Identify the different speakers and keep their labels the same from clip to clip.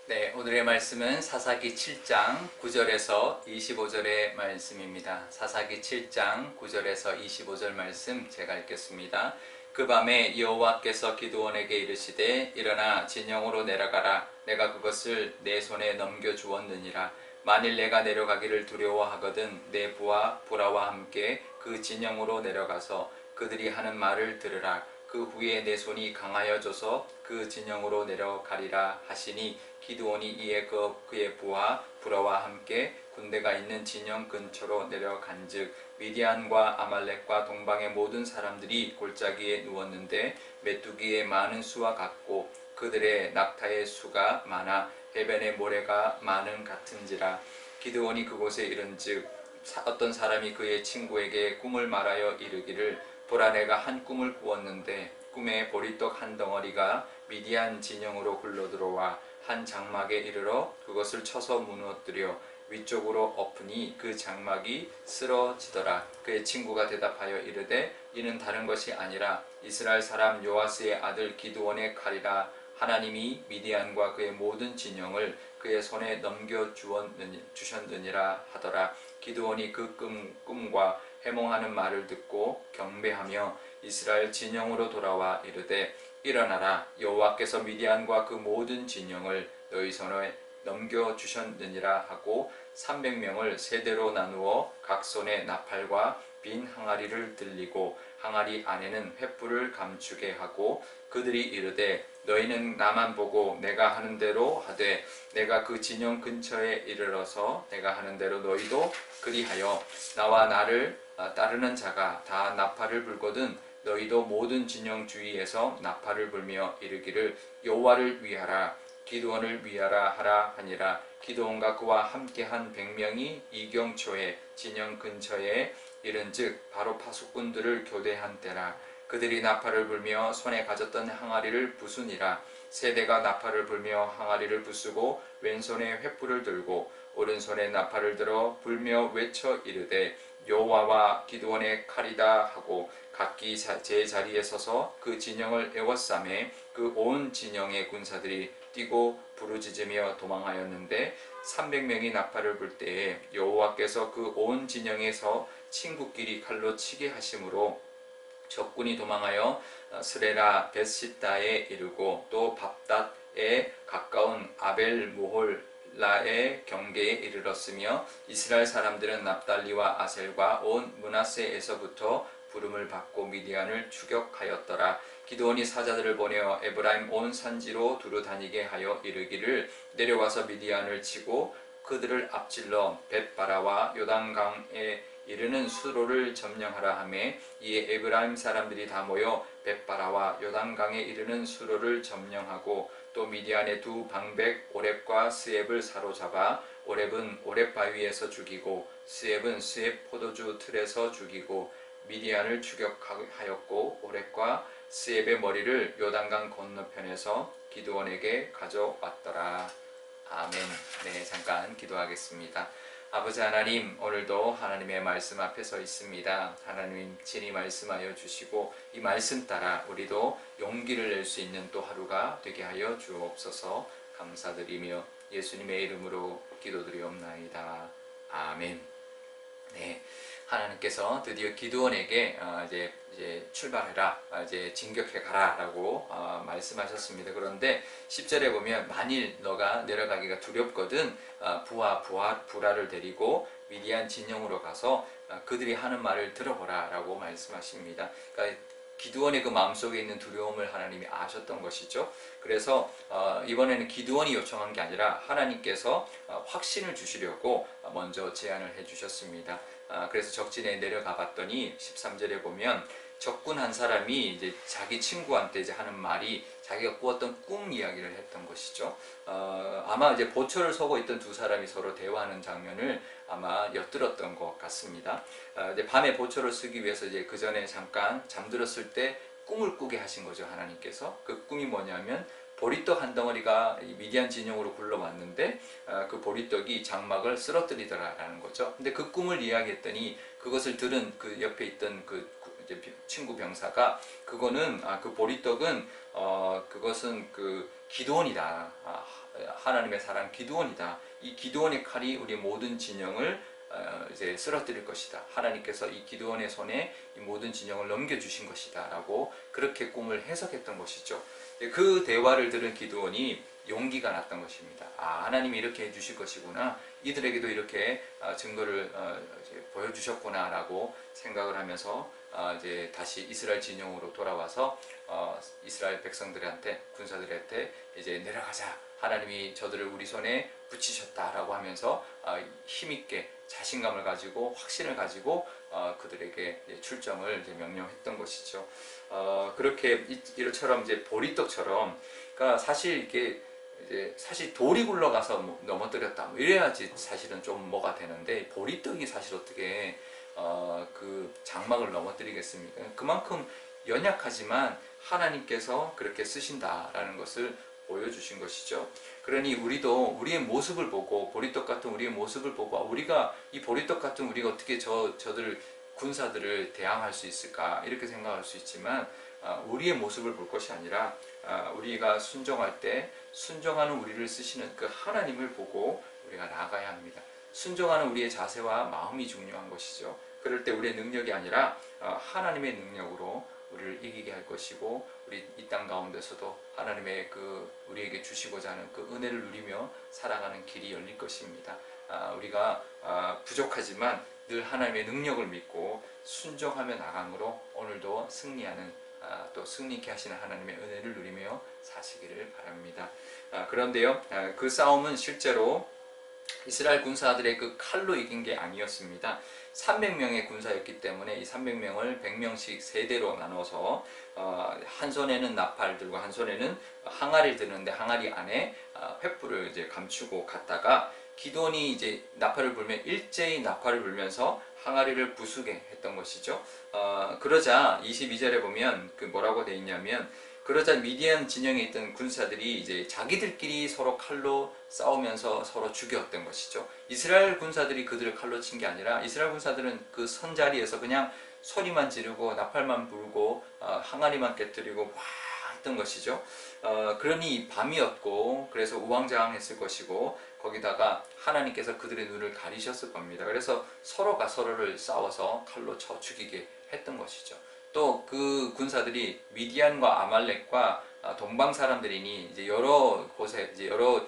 Speaker 1: 네, 오늘의 말씀은 사사기 7장 9절에서 25절의 말씀입니다. 사사기 7장 9절에서 25절 말씀 제가 읽겠습니다. 그 밤에 여호와께서 기드온에게 이르시되 일어나 진영으로 내려가라. 내가 그것을 내 손에 넘겨주었느니라. 만일 내가 내려가기를 두려워하거든 내 부하 부라와 함께 그 진영으로 내려가서 그들이 하는 말을 들으라. 그 후에 내 손이 강하여져서 그 진영으로 내려가리라 하시니 기드온이 이에 그의 부하 부라와 함께 군대가 있는 진영 근처로 내려간즉 미디안과 아말렉과 동방의 모든 사람들이 골짜기에 누웠는데 메뚜기의 많은 수와 같고 그들의 낙타의 수가 많아 해변의 모래가 많은 같은지라. 기드온이 그곳에 이른즉 어떤 사람이 그의 친구에게 꿈을 말하여 이르기를 보라, 내가 한 꿈을 꾸었는데 꿈에 보리떡 한 덩어리가 미디안 진영으로 굴러들어와 한 장막에 이르러 그것을 쳐서 무너뜨려 위쪽으로 엎으니 그 장막이 쓰러지더라. 그의 친구가 대답하여 이르되 이는 다른 것이 아니라 이스라엘 사람 요아스의 아들 기드온의 칼이라. 하나님이 미디안과 그의 모든 진영을 그의 손에 넘겨주셨느니라 하더라. 기드온이 그 꿈과 해몽하는 말을 듣고 경배하며 이스라엘 진영으로 돌아와 이르되 일어나라. 여호와께서 미디안과 그 모든 진영을 너희 손에 넘겨주셨느니라 하고 300명을 세대로 나누어 각 손에 나팔과 빈 항아리를 들리고 항아리 안에는 횃불을 감추게 하고 그들이 이르되 너희는 나만 보고 내가 하는 대로 하되 내가 그 진영 근처에 이르러서 내가 하는 대로 너희도 그리하여 나와 나를 따르는 자가 다 나팔을 불거든 너희도 모든 진영 주위에서 나팔을 불며 이르기를 여호와를 위하라 기드온을 위하라 하라 하니라. 기드온과 그와 함께한 100명이 이경초에 진영 근처에 이른즉 바로 파수꾼들을 교대한 때라. 그들이 나팔을 불며 손에 가졌던 항아리를 부수니라. 세대가 나팔을 불며 항아리를 부수고 왼손에 횃불을 들고 오른손에 나팔을 들어 불며 외쳐 이르되 여호와와 기드온의 칼이다 하고 각기 제 자리에 서서 그 진영을 에워싸매 그 온 진영의 군사들이 뛰고 부르짖으며 도망하였는데 300명이 나팔을 불 때에 여호와께서 그 온 진영에서 친구끼리 칼로 치게 하심으로 적군이 도망하여 스레라 벳시다에 이르고 또 밥닷에 가까운 아벨 모홀라의 경계에 이르렀으며 이스라엘 사람들은 납달리와 아셀과 온 므낫세에서부터 부름을 받고 미디안을 추격하였더라. 기드온이 사자들을 보내어 에브라임 온 산지로 두루 다니게 하여 이르기를 내려와서 미디안을 치고 그들을 앞질러 벳바라와 요단강에 이르는 수로를 점령하라 하매 이에 에브라임 사람들이 다 모여 벳바라와 요단강에 이르는 수로를 점령하고 또 미디안의 두 방백 오렙과 스엡을 사로잡아 오렙은 오렙 바위에서 죽이고 스엡은 스엡 포도주 틀에서 죽이고 미디안을 추격하였고 오렙과 스엡의 머리를 요단강 건너편에서 기드온에게 가져왔더라. 아멘. 네, 잠깐 기도하겠습니다. 아버지 하나님, 오늘도 하나님의 말씀 앞에 서 있습니다. 하나님 친히 말씀하여 주시고 이 말씀 따라 우리도 용기를 낼 수 있는 또 하루가 되게 하여 주옵소서. 감사드리며 예수님의 이름으로 기도드리옵나이다. 아멘. 네, 하나님께서 드디어 기드온에게 이제 출발해라, 이제 진격해 가라라고 말씀하셨습니다. 그런데 10절에 보면 만일 너가 내려가기가 두렵거든 부라를 데리고 미디안 진영으로 가서 그들이 하는 말을 들어보라라고 말씀하십니다. 그러니까 기드온의 그 마음속에 있는 두려움을 하나님이 아셨던 것이죠. 그래서 이번에는 기드온이 요청한 게 아니라 하나님께서 확신을 주시려고 먼저 제안을 해주셨습니다. 그래서 적진에 내려가 봤더니 13절에 보면 적군 한 사람이 이제 자기 친구한테 이제 하는 말이 자기가 꾸었던 꿈 이야기를 했던 것이죠. 아마 이제 보초를 서고 있던 두 사람이 서로 대화하는 장면을 아마 엿들었던 것 같습니다. 이제 밤에 보초를 쓰기 위해서 이제 그 전에 잠깐 잠들었을 때 꿈을 꾸게 하신 거죠, 하나님께서. 그 꿈이 뭐냐면 보리떡 한 덩어리가 미디안 진영으로 굴러왔는데 그 보리떡이 장막을 쓰러뜨리더라라는 거죠. 근데 그 꿈을 이야기했더니 그것을 들은 그 옆에 있던 그 친구 병사가 그 보리떡은 그것은 그 기드온이다. 하나님의 사람 기드온이다. 이 기드온의 칼이 우리 모든 진영을 이제 쓰러뜨릴 것이다. 하나님께서 이 기드온의 손에 이 모든 진영을 넘겨주신 것이다. 라고 그렇게 꿈을 해석했던 것이죠. 그 대화를 들은 기드온이 용기가 났던 것입니다. 하나님이 이렇게 해주실 것이구나. 이들에게도 이렇게 증거를 보여주셨구나. 라고 생각을 하면서 이제 다시 이스라엘 진영으로 돌아와서 이스라엘 백성들한테, 군사들한테 이제 내려가자. 하나님이 저들을 우리 손에 붙이셨다라고 하면서 힘있게 자신감을 가지고 확신을 가지고 그들에게 출정을 이제 명령했던 것이죠. 그렇게 이처럼 이제 보리떡처럼, 그러니까 사실 이게 이제 사실 돌이 굴러가서 넘어뜨렸다. 이래야지 사실은 좀 뭐가 되는데, 보리떡이 사실 어떻게 그 장막을 넘어뜨리겠습니까? 그만큼 연약하지만 하나님께서 그렇게 쓰신다라는 것을 보여주신 것이죠. 그러니 우리도 우리의 모습을 보고, 보리떡 같은 우리의 모습을 보고, 우리가 이 보리떡 같은 우리가 어떻게 저들 군사들을 대항할 수 있을까, 이렇게 생각할 수 있지만 우리의 모습을 볼 것이 아니라 우리가 순종할 때 순종하는 우리를 쓰시는 그 하나님을 보고 우리가 나아가야 합니다. 순종하는 우리의 자세와 마음이 중요한 것이죠. 그럴 때 우리의 능력이 아니라 하나님의 능력으로 우리를 이기게 할 것이고, 우리 이 땅 가운데서도 하나님의 우리에게 주시고자 하는 그 은혜를 누리며 살아가는 길이 열릴 것입니다. 우리가 부족하지만 늘 하나님의 능력을 믿고 순종하며 나감으로 오늘도 승리하는, 또 승리케 하시는 하나님의 은혜를 누리며 사시기를 바랍니다. 그런데요, 그 싸움은 실제로 이스라엘 군사들의 그 칼로 이긴 게 아니었습니다. 300명의 군사였기 때문에 이 300명을 100명씩 세대로 나눠서 한 손에는 나팔 들고 한 손에는 항아리를 드는데, 항아리 안에 횃불을 이제 감추고 갔다가, 기드온이 이제 나팔을 불면 일제히 나팔을 불면서 항아리를 부수게 했던 것이죠. 그러자 22절에 보면 뭐라고 돼 있냐면, 그러자 미디안 진영에 있던 군사들이 이제 자기들끼리 서로 칼로 싸우면서 서로 죽였던 것이죠. 이스라엘 군사들이 그들을 칼로 친 게 아니라, 이스라엘 군사들은 그 선자리에서 그냥 소리만 지르고 나팔만 불고 항아리만 깨뜨리고 와 했던 것이죠. 그러니 밤이었고, 그래서 우왕좌왕했을 것이고, 거기다가 하나님께서 그들의 눈을 가리셨을 겁니다. 그래서 서로가 서로를 싸워서 칼로 쳐 죽이게 했던 것이죠. 또 그 군사들이 미디안과 아말렉과 동방 사람들이니 이제 여러 곳에 이제 여러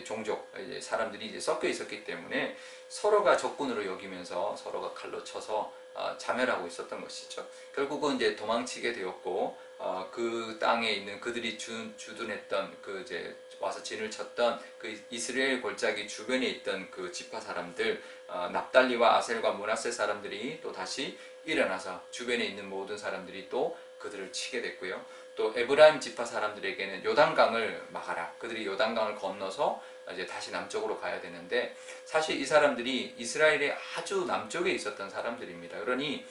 Speaker 1: 종족 사람들이 이제 섞여 있었기 때문에 서로가 적군으로 여기면서 서로가 칼로 쳐서 자멸하고 있었던 것이죠. 결국은 이제 도망치게 되었고, 그 땅에 있는 그들이 주둔했던 이제 와서 진을 쳤던 그 이스라엘 골짜기 주변에 있던 그 지파 사람들, 납달리와 아셀과 므낫세 사람들이 또 다시 일어나서 주변에 있는 모든 사람들이 또 그들을 치게 됐고요. 또 에브라임 지파 사람들에게는 요단강을 막아라. 그들이 요단강을 건너서 이제 다시 남쪽으로 가야 되는데, 사실 이 사람들이 이스라엘의 아주 남쪽에 있었던 사람들입니다. 그러니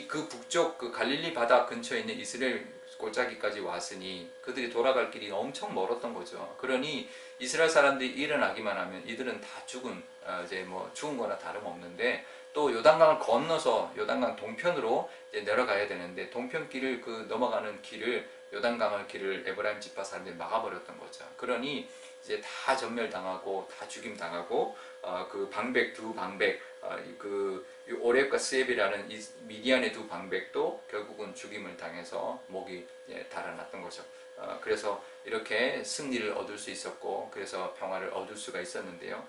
Speaker 1: 그 북쪽 그 갈릴리 바다 근처에 있는 이스라엘 골짜기까지 왔으니 그들이 돌아갈 길이 엄청 멀었던 거죠. 그러니 이스라엘 사람들이 일어나기만 하면 이들은 다 죽은 거나 다름없는데, 또 요단강을 건너서 요단강 동편으로 이제 내려가야 되는데, 동편 길을 넘어가는 길을 요단강을 길을 에브라임 지파 사람들이 막아버렸던 거죠. 그러니 이제 다 전멸당하고 다 죽임당하고 그 방백 두 방백 그 오렙과 스앱이라는 이 미디안의 두 방백도 결국은 죽임을 당해서 목이 달아났던 거죠. 그래서 이렇게 승리를 얻을 수 있었고, 그래서 평화를 얻을 수가 있었는데요.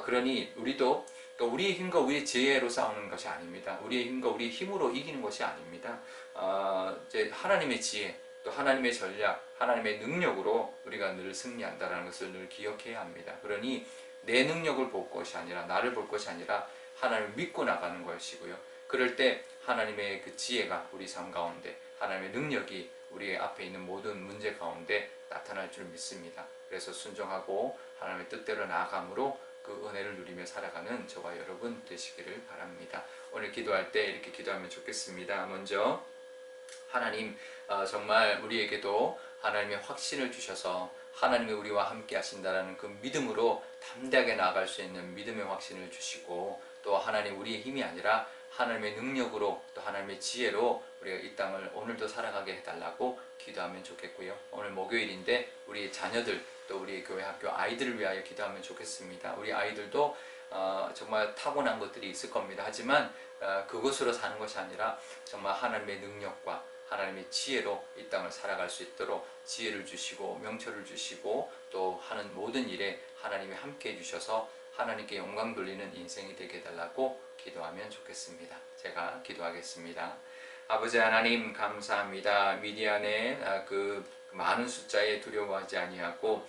Speaker 1: 그러니 우리도 우리의 힘과 우리의 지혜로 싸우는 것이 아닙니다. 우리의 힘과 우리의 힘으로 이기는 것이 아닙니다. 이제 하나님의 지혜, 또 하나님의 전략, 하나님의 능력으로 우리가 늘 승리한다는 것을 늘 기억해야 합니다. 그러니 내 능력을 볼 것이 아니라, 나를 볼 것이 아니라 하나님을 믿고 나가는 것이고요. 그럴 때 하나님의 그 지혜가 우리 삶 가운데, 하나님의 능력이 우리의 앞에 있는 모든 문제 가운데 나타날 줄 믿습니다. 그래서 순종하고 하나님의 뜻대로 나아감으로 그 은혜를 누리며 살아가는 저와 여러분 되시기를 바랍니다. 오늘 기도할 때 이렇게 기도하면 좋겠습니다. 먼저 하나님, 정말 우리에게도 하나님의 확신을 주셔서 하나님이 우리와 함께 하신다는 그 믿음으로 담대하게 나아갈 수 있는 믿음의 확신을 주시고, 또 하나님 우리의 힘이 아니라 하나님의 능력으로, 또 하나님의 지혜로 우리가 이 땅을 오늘도 살아가게 해달라고 기도하면 좋겠고요. 오늘 목요일인데 우리의 자녀들, 또 우리 교회 학교 아이들을 위하여 기도하면 좋겠습니다. 우리 아이들도 정말 타고난 것들이 있을 겁니다. 하지만 그것으로 사는 것이 아니라 정말 하나님의 능력과 하나님의 지혜로 이 땅을 살아갈 수 있도록 지혜를 주시고 명철을 주시고 또 하는 모든 일에 하나님이 함께 해주셔서 하나님께 영광 돌리는 인생이 되게 해달라고 기도하면 좋겠습니다. 제가 기도하겠습니다. 아버지 하나님 감사합니다. 미디안의 그 많은 숫자에 두려워하지 아니하고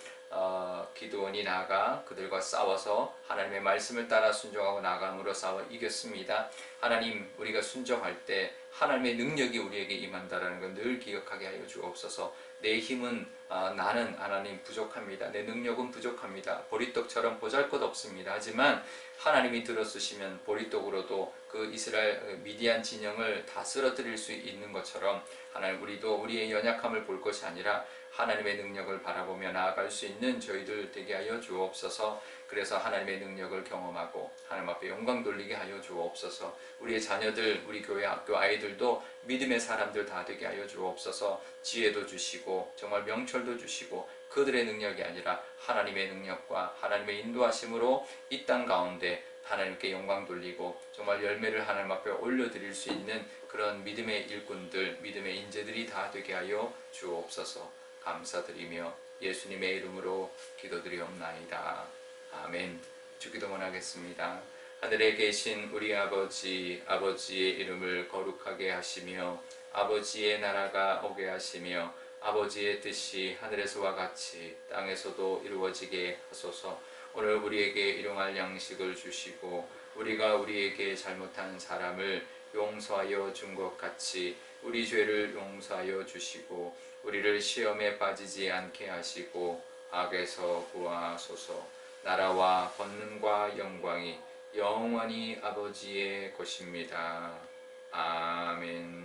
Speaker 1: 기드온이 나아가 그들과 싸워서 하나님의 말씀을 따라 순종하고 나아감으로 싸워 이겼습니다. 하나님, 우리가 순종할 때 하나님의 능력이 우리에게 임한다라는 걸 늘 기억하게 하여 주옵소서. 내 힘은 나는 하나님 부족합니다. 내 능력은 부족합니다. 보리떡처럼 보잘것없습니다. 하지만 하나님이 들어쓰시면 보리떡으로도 그 이스라엘 미디안 진영을 다 쓰러뜨릴 수 있는 것처럼 하나님, 우리도 우리의 연약함을 볼 것이 아니라 하나님의 능력을 바라보며 나아갈 수 있는 저희들 되게 하여 주옵소서. 그래서 하나님의 능력을 경험하고 하나님 앞에 영광 돌리게 하여 주옵소서. 우리의 자녀들, 우리 교회 학교 아이들도 믿음의 사람들 다 되게 하여 주옵소서. 지혜도 주시고 정말 명철도 주시고 그들의 능력이 아니라 하나님의 능력과 하나님의 인도하심으로 이 땅 가운데 하나님께 영광 돌리고 정말 열매를 하나님 앞에 올려드릴 수 있는 그런 믿음의 일꾼들, 믿음의 인재들이 다 되게 하여 주옵소서. 감사드리며 예수님의 이름으로 기도드리옵나이다. 아멘. 주기도 원하겠습니다. 하늘에 계신 우리 아버지, 아버지의 이름을 거룩하게 하시며 아버지의 나라가 오게 하시며 아버지의 뜻이 하늘에서와 같이 땅에서도 이루어지게 하소서. 오늘 우리에게 일용할 양식을 주시고 우리가 우리에게 잘못한 사람을 용서하여 준 것 같이 우리 죄를 용서하여 주시고 우리를 시험에 빠지지 않게 하시고 악에서 구하소서. 나라와 권능과 영광이 영원히 아버지의 것입니다. 아멘.